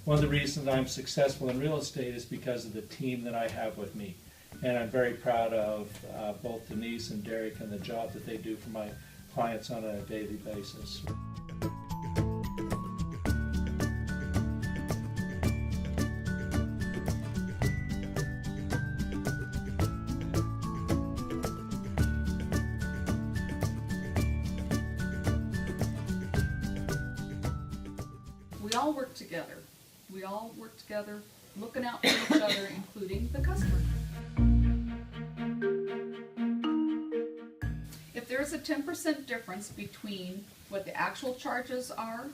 one of the reasons I'm successful in real estate is because of the team that I have with me. And I'm very proud of both Denise and Derek and the job that they do for my clients on a daily basis. We all work together. We all work together, looking out for each other, including the customer. If there's a 10% difference between what the actual charges are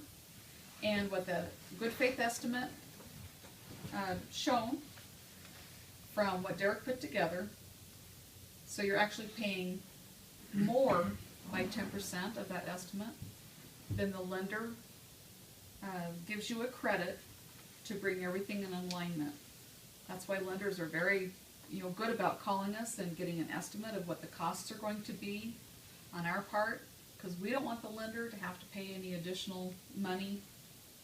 and what the good faith estimate shown from what Derek put together, so you're actually paying more by 10% of that estimate, then the lender gives you a credit to bring everything in alignment. That's why lenders are very good about calling us and getting an estimate of what the costs are going to be on our part, because we don't want the lender to have to pay any additional money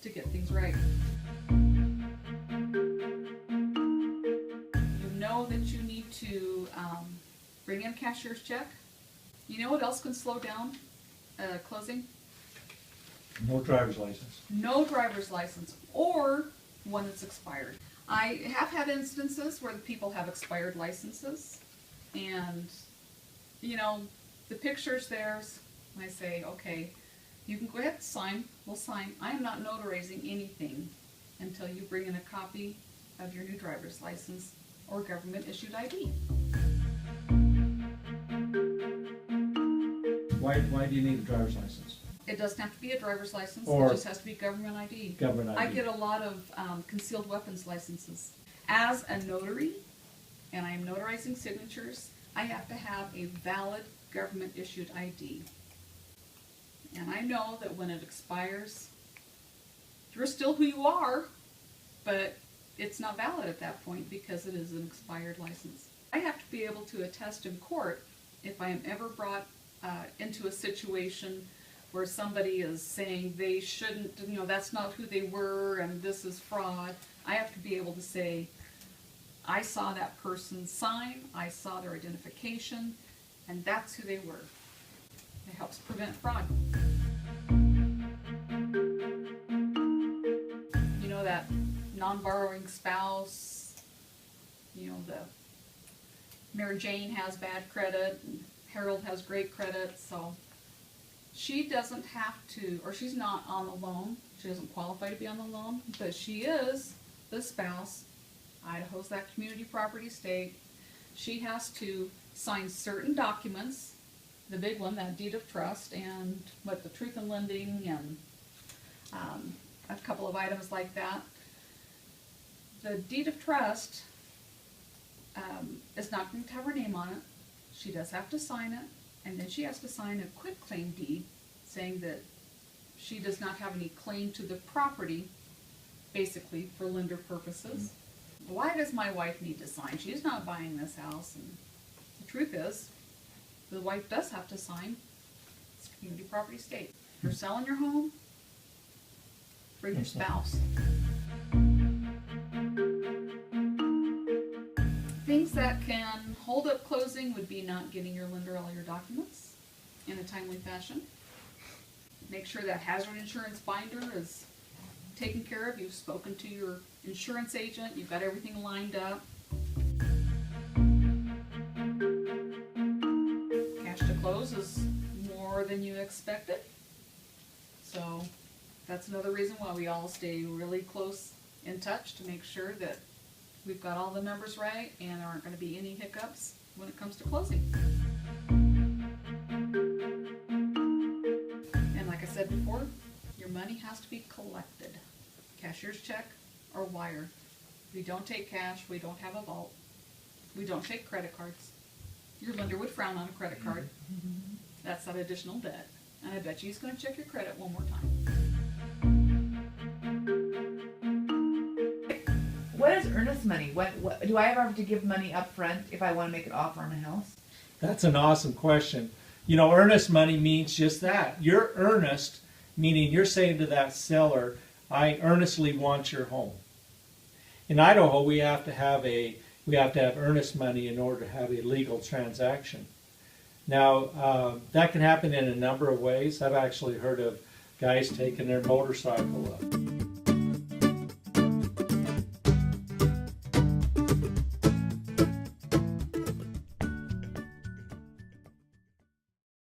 to get things right. You know that you need to bring in a cashier's check. You know what else can slow down closing? No driver's license. No driver's license, or one that's expired. I have had instances where the people have expired licenses, and the picture's theirs, and I say, okay, you can go ahead and sign, we'll sign. I am not notarizing anything until you bring in a copy of your new driver's license or government issued ID. Why do you need a driver's license? It doesn't have to be a driver's license, Or it just has to be government ID. Government ID. I get a lot of concealed weapons licenses. As a notary, and I'm notarizing signatures, I have to have a valid government issued ID. And I know that when it expires, you're still who you are, but it's not valid at that point because it is an expired license. I have to be able to attest in court if I am ever brought into a situation where somebody is saying they shouldn't, that's not who they were and this is fraud. I have to be able to say, I saw that person sign, I saw their identification, and that's who they were. It helps prevent fraud. That non-borrowing spouse, the Mary Jane has bad credit, and Harold has great credit, so she doesn't have to, or she's not on the loan, she doesn't qualify to be on the loan, but she is the spouse. Idaho's that community property state. She has to sign certain documents, the big one, that deed of trust, and the truth in lending, and a couple of items like that. The deed of trust is not going to have her name on it. She does have to sign it, and then she has to sign a quitclaim deed saying that she does not have any claim to the property, basically for lender purposes. Why does my wife need to sign? She's not buying this house, and the truth is, the wife does have to sign. It's a community property state. If you're selling your home, bring your spouse. Things that can hold up closing would be not getting your lender all your documents in a timely fashion. Make sure that hazard insurance binder is taken care of. You've spoken to your insurance agent. You've got everything lined up. Cash to close is more than you expected. So that's another reason why we all stay really close in touch to make sure that we've got all the numbers right and there aren't going to be any hiccups when it comes to closing. And like I said before, your money has to be collected. Cashier's check or wire. We don't take cash. We don't have a vault. We don't take credit cards. Your lender would frown on a credit card. That's that additional debt. And I bet you he's going to check your credit one more time. What is earnest money? What do I ever have to give money up front if I want to make an offer on a house? That's an awesome question. Earnest money means just that. You're earnest, meaning you're saying to that seller, I earnestly want your home. In Idaho, we have to have earnest money in order to have a legal transaction. Now, that can happen in a number of ways. I've actually heard of guys taking their motorcycle up